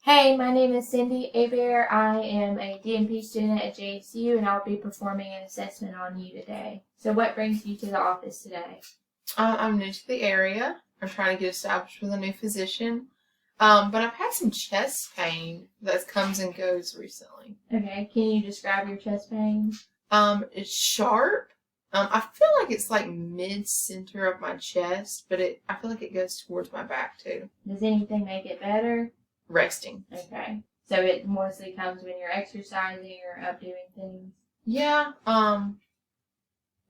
Hey, my name is Cindy Abear. I am a DNP student at JSU, and I'll be performing an assessment on you today. So what brings you to the office today? I'm new to the area. I'm trying to get established with a new physician. But I've had some chest pain that comes and goes recently. Okay, can you describe your chest pain? It's sharp. I feel like it's like mid-center of my chest, but I feel like it goes towards my back too. Does anything make it better? Resting. Okay, so it mostly comes when you're exercising or up doing things? Yeah,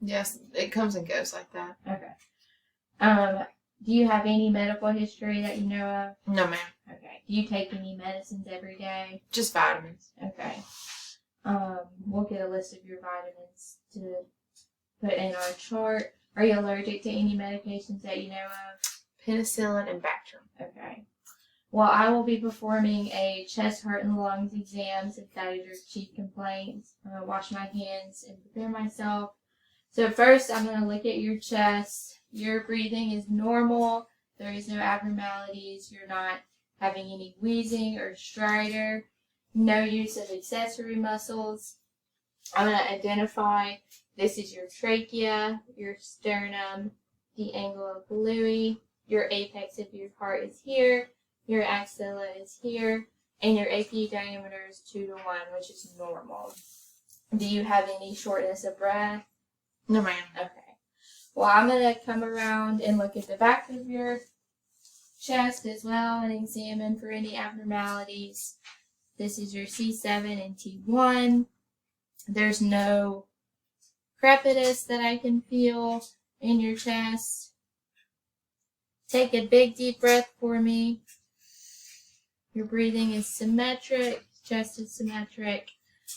yes, it comes and goes like that. Okay. Do you have any medical history that you know of? No, ma'am. Okay. Do you take any medicines every day? Just vitamins. Okay. We'll get a list of your vitamins to put in our chart. Are you allergic to any medications that you know of? Penicillin and Bactrim. Okay. Well, I will be performing a chest, heart, and lungs exam since that is your chief complaint. I'm going to wash my hands and prepare myself. So first, I'm going to look at your chest. Your breathing is normal. There is no abnormalities. You're not having any wheezing or stridor. No use of accessory muscles. I'm going to identify this is your trachea, your sternum, the angle of Louis, your apex of your heart is here, your axilla is here, and your AP diameter is 2 to 1, which is normal. Do you have any shortness of breath? No, ma'am. Okay. Well, I'm going to come around and look at the back of your chest as well and examine for any abnormalities. This is your C7 and T1. There's no crepitus that I can feel in your chest. Take a big deep breath for me. Your breathing is symmetric, chest is symmetric.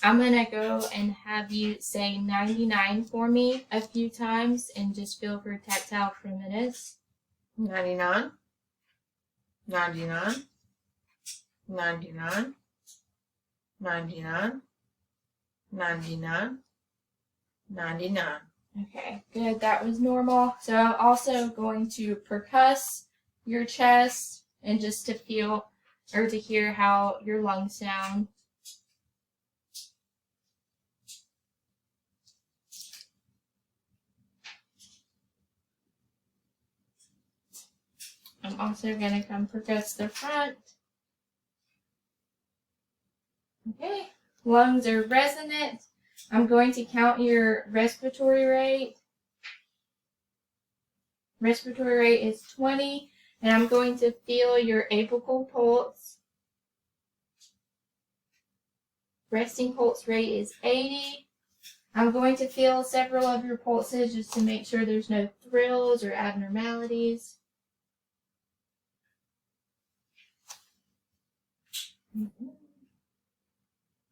I'm going to go and have you say 99 for me a few times and just feel for tactile primitus. 99, 99, 99, 99, 99, 99. Okay, good. That was normal. So I'm also going to percuss your chest and just to feel or to hear how your lungs sound. I'm also going to come percuss the front. Okay, lungs are resonant. I'm going to count your respiratory rate. Respiratory rate is 20, and I'm going to feel your apical pulse. Resting pulse rate is 80. I'm going to feel several of your pulses just to make sure there's no thrills or abnormalities.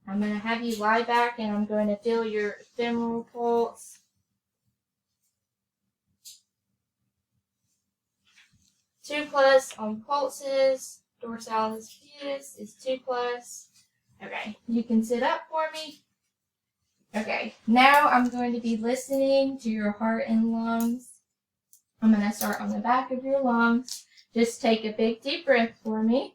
I'm going to have you lie back and I'm going to feel your femoral pulse. Two plus on pulses. Dorsalis pubis is 2 plus. Okay, you can sit up for me. Okay, now I'm going to be listening to your heart and lungs. I'm going to start on the back of your lungs. Just take a big deep breath for me.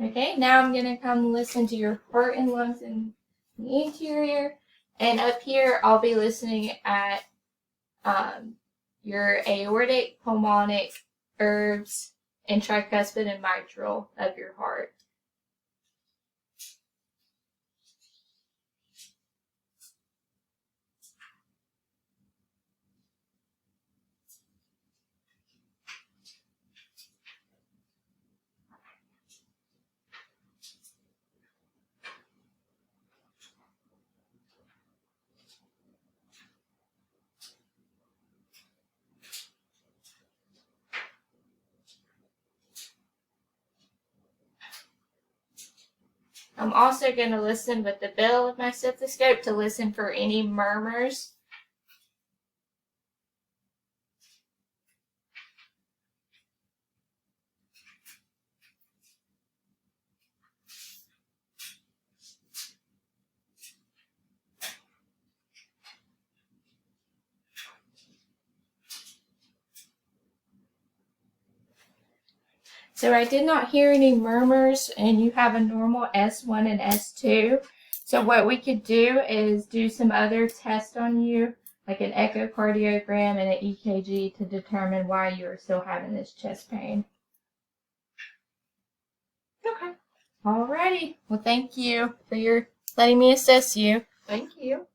Okay, now I'm going to come listen to your heart and lungs in the interior. And up here, I'll be listening at your aortic, pulmonic, herbs, and tricuspid and mitral of your heart. I'm also going to listen with the bill of my stethoscope to listen for any murmurs. So I did not hear any murmurs, and you have a normal S1 and S2. So what we could do is do some other tests on you, like an echocardiogram and an EKG, to determine why you are still having this chest pain. Okay. Alrighty. Well, thank you for letting me assess you. Thank you.